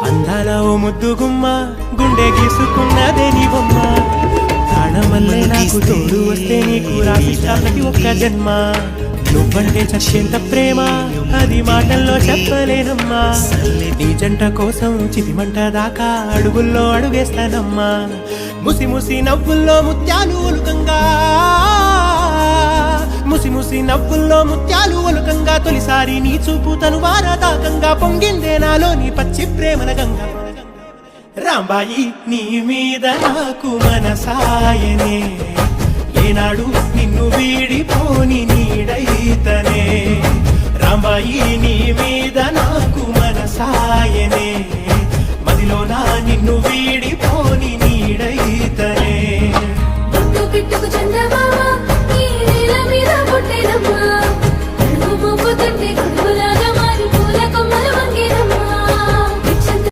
అందాల ఓ ముద్దు గుమ్మ గుండె గీసుకున్నదే నీ బొమ్మ ప్రాణమల్లే నాకు తోడు వస్తే నీకు రాసిస్తానికి ఒక్క జన్మ నువ్వంటే చచ్చేంత ప్రేమ అది మాటల్లో చెప్పలేనమ్మా నీ జంట కోసం చితిమంట దాకా అడుగుల్లో అడుగేస్తానమ్మా ముసి ముసి నవ్వుల్లో ముత్యాలు ఒలుకంగా ముసి ముసి నవ్వుల్లో ముత్యాలు ఒలుకంగా తొలిసారి నీ చూపు తను వారదాకంగా పొంగిందే నాలో నీ పచ్చి ప్రేమల గంగా రాంబాయి నీ మీద నాకు మనసాయనే ఏనాడు నిన్ను వీడిపోని నీడైతనే రాంబాయి నీ మీద నాకు మనసాయనే